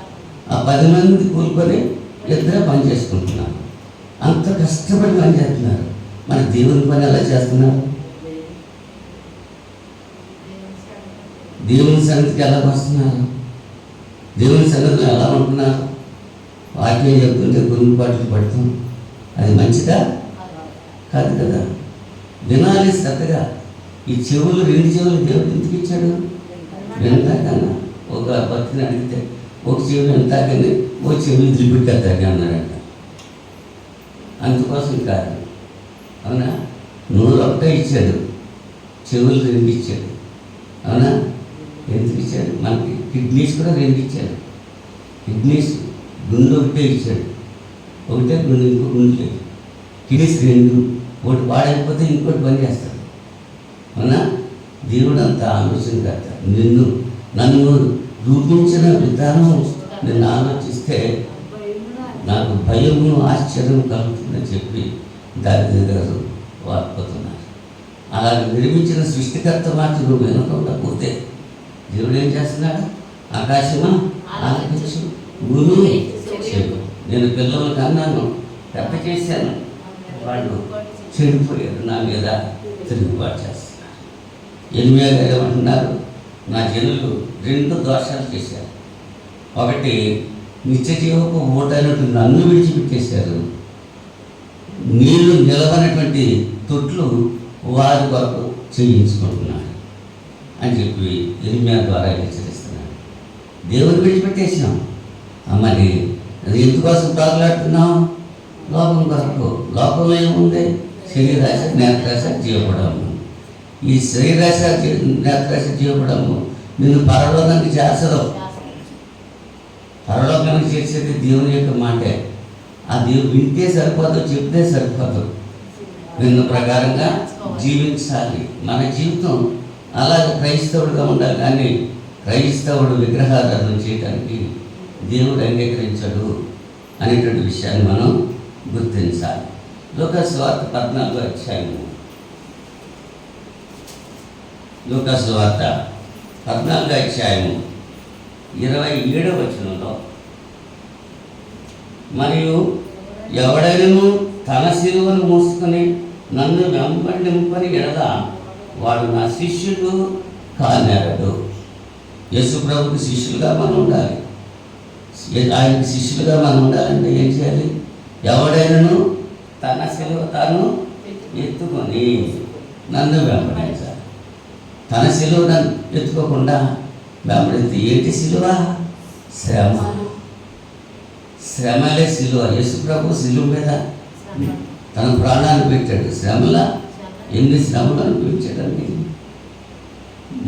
ఆ 10 మంది కూలుకొని 2 పని చేసుకుంటున్నారు. అంత కష్టపడి పని చేస్తున్నారు. మరి దేవుని పని ఎలా చేస్తున్నారు? దేవుని సన్నిధికి ఎలా వస్తున్నారు? దేవుని సన్నిధిలో ఎలా ఉంటున్నారు? వాక్యం చెప్తుంటే గురువు పాటలు పడతాం, అది మంచిదా? కాదు కదా. వినాలి శ్రద్ధగా. ఈ చెవులు 2 చెవులు దేవుడు ఎందుకు ఇచ్చాడు? వినటాకన్నా. ఒక భక్తిని అడిగితే ఒక చెవి వినటాకని ఒక చెవి వదిలిపెట్టేస్తాక అన్నారంట. అందుకోసం కాదు. అవునా? నోరు ఒకటే ఇచ్చాడు, చెవులు 2 ఇచ్చాడు. అవునా? ఎందుకు ఇచ్చాడు? మనకి కిడ్నీస్ కూడా 2 ఇచ్చాడు. కిడ్నీస్ గుండె ఒకటే ఇచ్చాడు, ఒకటే గుండె, ఇంకో గుండె లేదు. కిడ్నీస్ 2, ఒకటి పాడైపోతే ఇంకోటి పని చేస్తాడు. అవునా? దేవుడు అంత ఆలోచనకర్త. నన్ను రూపించిన విధానం నేను ఆలోచిస్తే నాకు భయము ఆశ్చర్యం కలుగుతుందని చెప్పి దారిద్ర గారు వారిపోతున్నారు. అలాగే నిర్మించిన సృష్టికర్త మాత్రం నువ్వు వినకుండా పోతే దేవుడు ఏం చేస్తున్నాడు? ఆకాశమా ఆలకించు, భూమి చెడు. నేను పిల్లలకు అన్నాను, పెద్ద చేశాను, వాళ్ళు చెడిపోయారు, నా మీద తిరుగుబాటు చేస్తున్నారు. ఎనిమియా గారు ఏమంటున్నారు? నా జనులు 2 దోషాలు చేశారు. ఒకటి, నిత్య జీవపు ఓటైనట్టు నన్ను విడిచిపెట్టేశారు. నీళ్లు నిలవనటువంటి తొట్లు వారి కొరకు చేయించుకుంటున్నారు అని చెప్పి ఇర్మియా ద్వారా హెచ్చరిస్తున్నాడు. దేవుని విడిచిపెట్టేసినాం. మరి అది ఎందుకోసం తాగులాడుతున్నాం? లోకం కొరకు. లోకంలో ఏముంది? శరీరాశ, నేత్రాశ, జీవపడము. ఈ శరీరాశ, నేత్రాశ, జీవపడము నిన్ను పరలోకానికి చేర్చదు. పరలోకానికి చేర్చేది దేవుని యొక్క మాటే. ఆ దేవుడు వింటే సరిపోదు, చెప్తే సరిపోదు. విన్న ప్రకారంగా జీవించాలి. మన జీవితం అలాగే క్రైస్తవుడిగా ఉండాలి. కానీ క్రైస్తవుడు విగ్రహారాధన చేయడానికి దేవుడు అంగీకరించడు అనేటువంటి విషయాన్ని మనం గుర్తించాలి. లూకాసు వార్త 14వ అధ్యాయము. లూకాసు వార్త 14వ అధ్యాయము 27వ వచనంలో, మరియు ఎవడైనను తన శిలువను మోసుకొని నన్ను వెంబడింపని ఎడల వాడు నా శిష్యుడు కానేరడు. యేసు ప్రభుకి శిష్యులుగా మనం ఉండాలి. ఆయనకి శిష్యులుగా మనం ఉండాలంటే ఏం చేయాలి? ఎవడైనను తన శిలువ తాను ఎత్తుకొని నన్ను వెంబడించాలి. తన శిలువ నన్ను ఎత్తుకోకుండా వెంబడితే ఏంటి శిలువ? శ్రమ. శ్రమలే శిలువ. యేసు ప్రభు శిలువ మీద తన ప్రాణాన్ని పెట్టాడు. శ్రమల ఎన్ని శ్రమలు అనిపించడానికి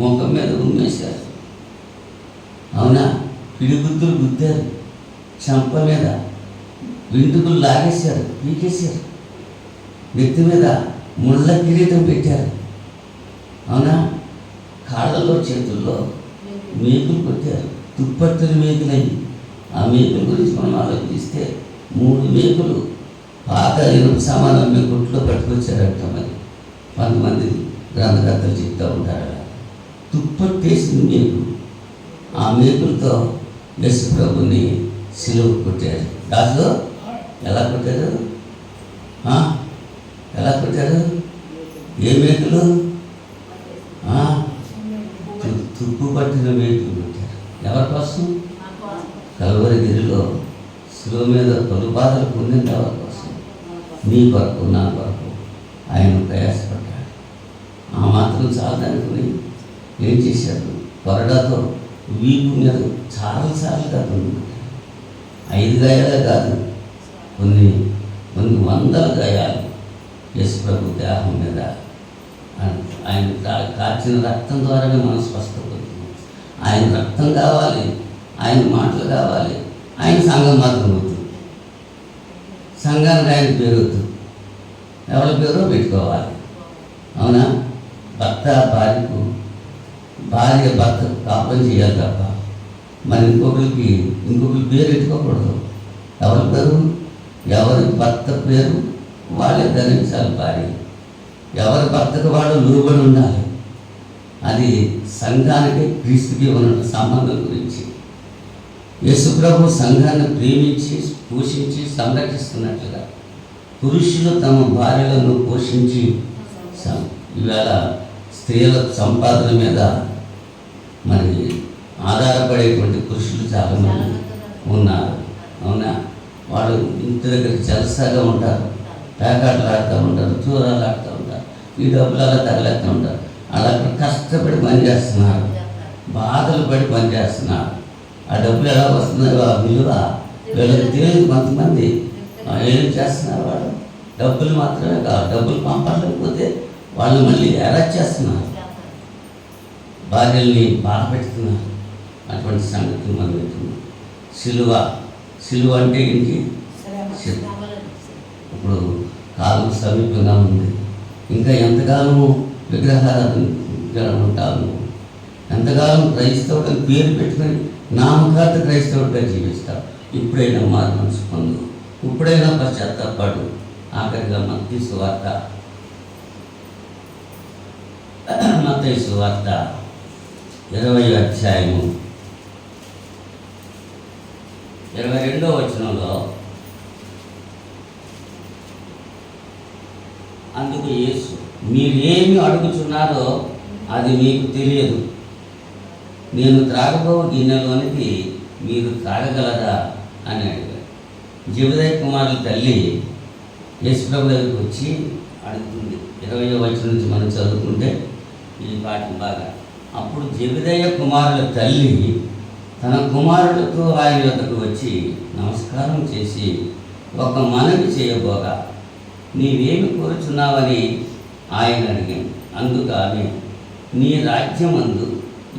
ముఖం మీద ఉమ్మేశారు. అవునా? పిడిగుద్దులు గుద్దారు, చంప మీద వెంట్రుకలు లాగేశారు, పీకేశారు, నెత్తి మీద ముళ్ళ కిరీటం పెట్టారు. అవునా? కాళ్ళలో చేతుల్లో మేకులు కొట్టారు, తుప్పట్టలు మేకులయ్యి. ఆ మేకుల గురించి మనం ఆలోచిస్తే 3 మేకులు పాత ఇనుప సామాన్లు అమ్మే కొట్లో పట్టుకొచ్చారంట. మరి కొంతమంది గ్రంథకర్తలు చెప్తూ ఉంటారు. అలా తుప్పట్టేసిన మేకులు, ఆ మేకులతో యేసు ప్రభుని సిలువ కొట్టారు. రాజు ఎలా కొట్టారు? ఎలా కొట్టారు? ఏ మేకులు? తుప్పు పట్టిన మేకులు కొట్టారు. ఎవరి కోసం? కల్వరి గిరిలో శిలువ మీద పలు బాధలు పొందిన ఎవరి కోసం? నీ కొరకు, నా కొరకు ఆయన ప్రయాసపడ్డాడు. ఆ మాత్రం చాలదనుకుని ఏం చేశారు? కొరడాతో వీపు మీద చాలాసార్లుగా పొందుకుంటారు. 5 గాయాలే కాదు, కొన్ని వందల గాయాలు యేసు ప్రభు దేహం మీద. ఆయన కార్చిన రక్తం ద్వారానే మనం స్వస్థపడుతున్నాం. ఆయన రక్తం కావాలి, ఆయన మాటలు కావాలి. ఆయన సంఘం మాత్రం వద్దు, సంఘానికి ఆయన పేరు వద్దు, ఎవరి పేరో పెట్టుకోవాలి. అవునా? భర్త భార్యకు, భార్య భర్తకు కాపురం చేయాలి తప్ప మరి ఇంకొకరికి పేరు పెట్టుకోకూడదు. ఎవరి పేరు? ఎవరి భర్త పేరు వాళ్ళే ధరించాలి. భార్య ఎవరి భర్తకు వాళ్ళు లోబడి ఉండాలి. అది సంఘానికి, క్రీస్తుకి ఉన్న సంబంధం గురించి. యేసు ప్రభు సంఘాన్ని ప్రేమించి, పోషించి, సంరక్షిస్తున్నట్లుగా పురుషులు తమ భార్యలను పోషించి, ఈవేళ స్త్రీల సంపాదన మీద మరి ఆధారపడేటువంటి పురుషులు చాలామంది ఉన్నారు. అవునా? వాళ్ళు ఇంటి దగ్గర జలసాగా ఉంటారు, పేకాటలు ఆడుతూ ఉంటారు, చూరాలు ఆడుతూ ఉంటారు, ఈ డబ్బులు అలా తగలేస్తూ ఉంటారు. అలా కష్టపడి పనిచేస్తున్నారు, బాధలు పడి పనిచేస్తున్నారు. ఆ డబ్బులు ఎలా వస్తున్నాయో ఆ విలువ వీళ్ళకి తెలియదు. కొంతమంది ఏం చేస్తున్నారు? వాళ్ళు డబ్బులు మాత్రమే కాదు, డబ్బులు పంపలేకపోతే వాళ్ళు మళ్ళీ అరెస్ట్ చేస్తున్నారు, భార్యల్ని బాధ పెడుతున్నారు. అటువంటి సంగతులు మనం వింటున్నాం. సిలువ అంటే ఏంటి? ఇప్పుడు కాలం సమీపంగా ఉంది. ఇంకా ఎంతకాలము విగ్రహారాధన ఉంటాము? ఎంతకాలం క్రైస్తవుడు పేరు పెట్టుకొని నామకార్థ క్రైస్తవుడిగా జీవిస్తావు? ఇప్పుడైనా మారు మనసు పొందు, ఇప్పుడైనా పశ్చాత్తాపడు. ఆఖరిగా మత్తయి సువార్త 20వ అధ్యాయము 22వ వచనంలో, అందుకు యేసు, మీరేమి అడుగుచున్నారో అది మీకు తెలియదు. నేను త్రాగబో గిన్నెలోనికి మీరు త్రాగగలరా అని అడిగారు. జెబెదయి కుమారుల తల్లి యేసు ప్రభు దగ్గరికి వచ్చి అడుగుతుంది. 20వ వచనం నుంచి మనం చదువుకుంటే ఈ పాఠం బాగా. అప్పుడు జెబెదయి కుమారుల తల్లి తన కుమారులతో ఆయన వద్దకు వచ్చి నమస్కారం చేసి ఒక మనవి చేయబోగా, నీవేమి కోరుచున్నావని ఆయన అడిగాను. అందుకు ఆమె, నీ రాజ్యమందు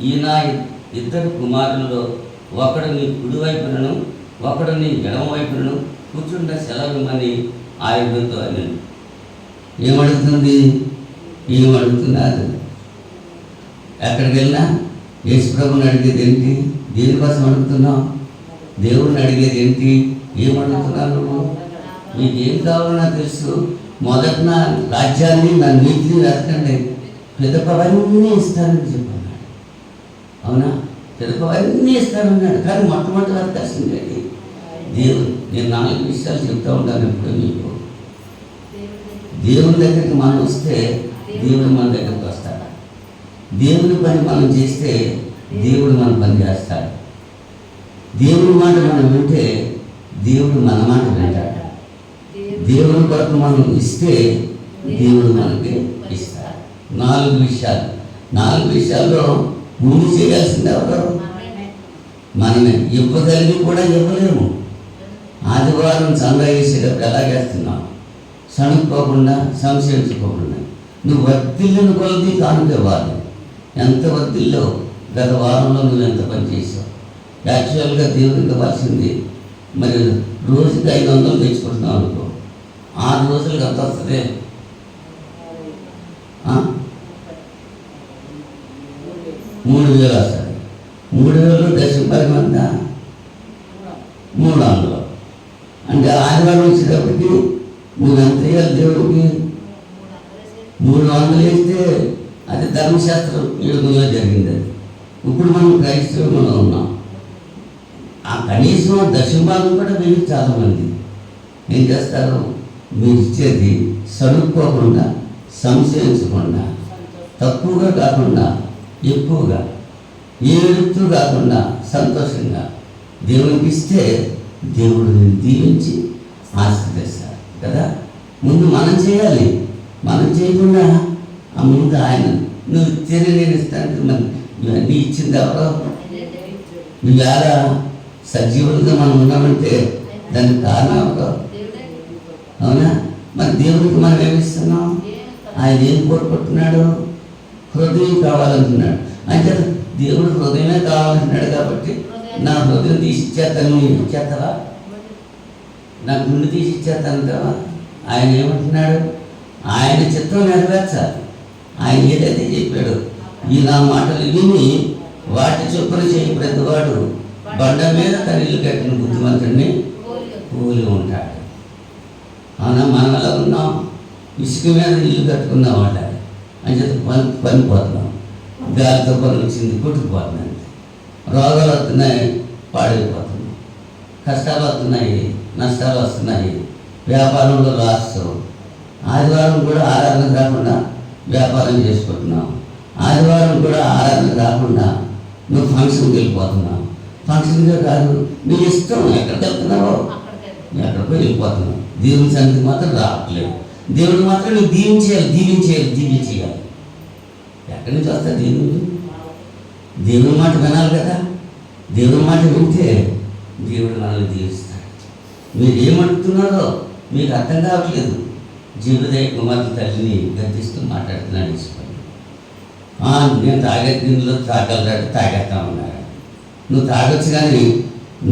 ఈ నా 2 కుమారులలో ఒకడు నీ కుడివైపునను ఒకడు నీ ఎడమవైపునను కూర్చుండ సెలవిమ్మని ఆయనతో అని. ఏమడుగుతుంది? ఏమడుగుతున్నారు? ఎక్కడికి వెళ్ళినా యేసు ప్రభుని అడిగేది ఏంటి? దేనికోసం అడుగుతున్నావు? దేవుడిని అడిగేది ఏంటి? ఏమడుగుతున్నావు నువ్వు? నీకేం కావాలో నాకు తెలుసు. మొదట నా రాజ్యాన్ని, నా నీతిని వెతకండి, పిదపవన్నీ ఇస్తానని చెప్పన్నాడు. అవునా? పిదపవన్నీ ఇస్తానన్నాడు. కానీ మొట్టమొదటి వెతకాల్సింది దేవుడు. నేను 4 విషయాలు చెప్తూ ఉంటాను ఇప్పుడు మీకు. దేవుని దగ్గరికి మనం వస్తే దేవుడు మన దగ్గరికి వస్తాడు. దేవుని పని మనం చేస్తే దేవుడు మన పని చేస్తాడు. దేవుని మాట మనం వింటే దేవుడు మన మాట వింటాడు. దేవుని కొరకు మనం ఇస్తే దేవుడు మనకి ఇస్తాడు. 4 విషయాలు. 4 విషయాల్లో ముందు చేయాల్సింది ఎవరు? మనమే. ఇవ్వగలిగి కూడా ఇవ్వలేము. ఆదివారం చందా వేసేటప్పుడు ఎలాగేస్తున్నాం? సణుక్కోకుండా, సంశయించుకోకుండా. నువ్వు వర్తిల్లిన కొలది కానుక ఇవ్వాలి. ఎంత వర్ధిల్లో గత వారంలో నువ్వు ఎంత పని చేసావు. యాక్చువల్గా దేవుడికి ఇవ్వాల్సింది మరి రోజుకి 500 తెచ్చుకుంటున్నావు అనుకో, 6 రోజులకు ఎంత వస్తుంది? 3000 వస్తుంది. 3000 దశంభాగం ఎంత? 300. అంటే ఆదివారం వచ్చేటప్పటికి నువ్వు ఎంత వేయాలి దేవుడికి? 300 వేస్తే అది ధర్మశాస్త్రం యుగంలో జరిగింది. అది ఇప్పుడు మనం క్రైస్తవంలో ఉన్నాం. ఆ కనీసం దశంభాగం కూడా మీరు చాలామంది ఏం చేస్తారు? మీరు ఇచ్చేది సడుక్కోకుండా, సంశయించకుండా, తక్కువగా కాకుండా ఎక్కువగా, ఏడుతూ కాకుండా సంతోషంగా దేవునికి ఇస్తే దేవుడు దీవించి ఆశీర్వదిస్తారు కదా. ముందు మనం చేయాలి. మనం చేయకుండా ఆ ముందు ఆయన నువ్వు ఇచ్చేది నేను ఇస్తాను. మరి ఇవన్నీ ఇచ్చింది ఎవరో? నువ్వు ఎలా సజీవులుగా మనం ఉన్నామంటే దానికి కారణం ఎవరో? అవునా? మరి దేవుడికి మనం ఏమిస్తున్నాం? ఆయన ఏం కోరుకుంటున్నాడు? హృదయం కావాలంటున్నాడు. అంటే దేవుడు హృదయమే కావాలంటున్నాడు కాబట్టి నా హృదయం తీసి ఇచ్చేస్తాను. నువ్వు ఇచ్చేస్తావా? నా గుండె తీసి ఇచ్చేస్తానంటావా? ఆయన ఏమంటున్నాడు? ఆయన చిత్తం నెరవేర్చాలి. ఆయన ఏదైతే చెప్పాడు, ఈ నా మాటలు విని వాటి చొప్పున చేయి ప్రతివాడు బండ మీద తన ఇల్లు కట్టిన బుద్ధిమంతుడిని పోలి ఉంటాడు. అవునా? మనం ఎలా ఉన్నాం? ఇసుక మీద ఇల్లు కట్టుకున్నాం అంటారు. అని చెప్పి పనిపోతున్నాం. గాలితో పని వచ్చింది, కొట్టుకుపోతున్నాయి. రోగాలు వస్తున్నాయి, పాడైపోతున్నాం. కష్టాలు వస్తున్నాయి, నష్టాలు వస్తున్నాయి. వ్యాపారంలో లాస్. ఆదివారం కూడా ఆరాధన కాకుండా వ్యాపారం చేసుకుంటున్నావు. ఆదివారం కూడా ఆరాధన కాకుండా నువ్వు ఫంక్షన్కి వెళ్ళిపోతున్నావు. ఫంక్షన్గా కాదు, నీ ఇష్టం ఎక్కడికి వెళ్తున్నావో ఎక్కడికో వెళ్ళిపోతున్నావు. దేవుని సన్నిధి మాత్రం రావట్లేదు. దేవుడు మాత్రం నువ్వు దీవించేయాలి. ఎక్కడి నుంచి వస్తా? దేవుని మాట వినాలి కదా. దేవుని మాట వింటే దేవుడు మనల్ని దీవిస్తాడు. మీరు ఏమడుగుతున్నారో మీకు అర్థం కావట్లేదు. జీవదయ కుమార్తె తల్లిని గద్దిస్తూ మాట్లాడుతున్నాడు ఈశ్వరుడు. నేను తాగే దీనిలో తాగలరాడు, తాగేస్తా ఉన్నాడు. నువ్వు తాగొచ్చు కానీ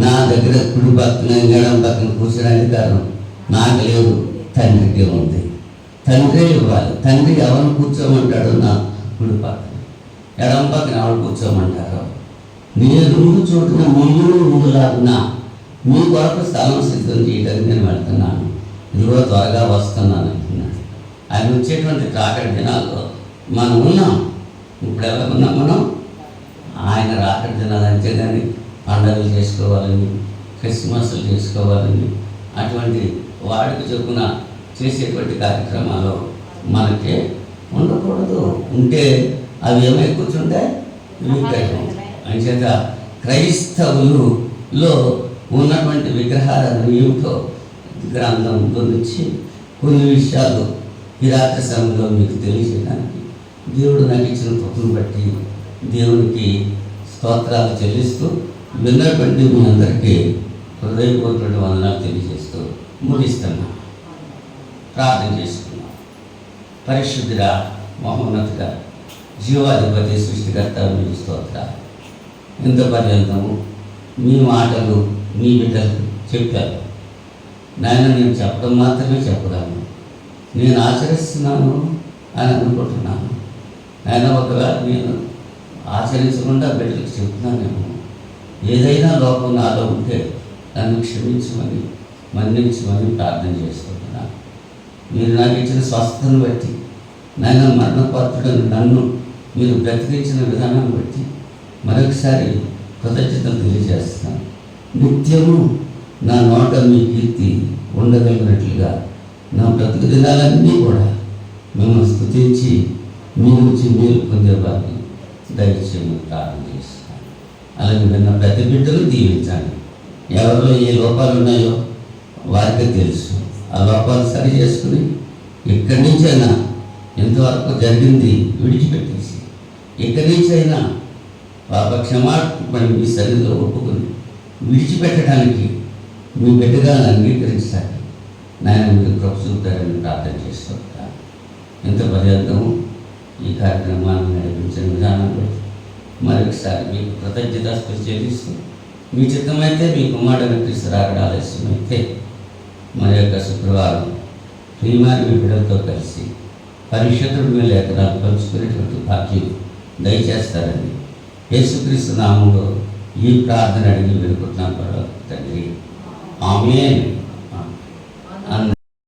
నా దగ్గర కుడి పక్కన ఎడం పక్కన కూర్చోడానికి కారణం నాకు లేదు, తండ్రికి ఉంది. తండ్రి ఇవ్వాలి. తండ్రి ఎవరిని కూర్చోమంటాడో నా కుడి పక్కన, ఎడం పక్కన ఎవరు కూర్చోమంటారో. నేను చోటున ముందులాగున్నా మీ కొరకు స్థలం సిద్ధం చేయడానికి నేను వెళ్తున్నాను. ఇదిగో త్వరగా వస్తున్నాను అంటున్నాడు. ఆయన వచ్చేటువంటి రాకడ దినాల్లో మనం ఉన్నాం. ఇప్పుడు ఎలా ఉన్నాం మనం? ఆయన రాకడ దినాలు అంతేగాని పండుగలు చేసుకోవాలని, క్రిస్మస్లు చేసుకోవాలని అటువంటి వాడికి చొప్పున చేసేటువంటి కార్యక్రమాలు మనకే ఉండకూడదు. ఉంటే అవి ఏమై కూర్చుంటే అంచేత క్రైస్తవులలో ఉన్నటువంటి విగ్రహాలను ఏమిటో గ్రంథంలో నుంచి కొన్ని విషయాలు ఈ రాత్రి సమయంలో మీకు తెలియజేయడానికి దేవుడు నాకు ఇచ్చిన కృపను బట్టి దేవునికి స్తోత్రాలు చెల్లిస్తూ విన్నటువంటి మీ అందరికీ హృదయపూర్వక వందనాలు తెలియజేస్తూ ముగిస్తున్నా. ప్రార్థన చేసుకున్నాం. పరిశుద్ధిగా, మహోన్నతిగా, జీవాధిపతి, సృష్టికర్త మీకు స్తోత్రాలు. ఇంత పర్యంతము మీ మాటలు మీ బిడ్డలు చెప్పారు. నాయన నేను చెప్పడం మాత్రమే చెప్పగలను. నేను ఆచరిస్తున్నాను అని అనుకుంటున్నాను. ఆయన ఒకవేళ నేను ఆచరించకుండా బిడ్డలకు చెప్తున్నానేమో. ఏదైనా లోపం నాలో ఉంటే నన్ను క్షమించమని, మన్నించమని ప్రార్థన చేసుకుంటున్నాను. మీరు నాకు ఇచ్చిన స్వస్థతను బట్టి, నాయన మరణపాత్రుడని నన్ను మీరు బ్రతికించిన విధానాన్ని బట్టి మరొకసారి కృతజ్ఞతలు తెలియజేస్తున్నాను. నిత్యము నా నోట మీ కీర్తి ఉండగలిగినట్లుగా నా బ్రతుకు దినాలన్నీ కూడా మిమ్మల్ని స్తుతించి మీ నుంచి మేలు పొందేవారిని దయచేయమని ప్రార్థన చేస్తున్నాను. అలాగే విన్న ప్రతి బిడ్డను దీవించండి. ఎవరిలో ఏ లోపాలు ఉన్నాయో వారికే తెలుసు. ఆ లోపాలు సరి చేసుకుని ఎక్కడి నుంచైనా ఎంతవరకు జరిగింది విడిచిపెట్టేసి ఎక్కడి నుంచైనా పాప క్షమాపణ మీ సన్నిధిలో ఒప్పుకొని విడిచిపెట్టడానికి మీ బిడ్డగా అంగీకరించడానికి నాయన మీరు కృప చూపుతారని ప్రార్థన చేసుకుంటాను. ఎంత పర్యంతము ఈ కార్యక్రమాన్ని నడిపించిన విధానంలో మరొకసారి మీకు కృతజ్ఞతాస్తుతి చెల్లిస్తూ మీ చిత్తమైతే మీ కుమారుడు క్రీస్తు రాకడ ఆలస్యమైతే మరి యొక్క శుక్రవారం ప్రియమైన మీ బిడ్డలతో కలిసి పరిశుద్ధుడి మీద లేఖనాలు పంచుకునేటువంటి భాగ్యం దయచేస్తారని యేసుక్రీస్తు నామంలో ఈ ప్రార్థన అడిగి వేడుకుంటున్నాను తండ్రి. ఆమేన్.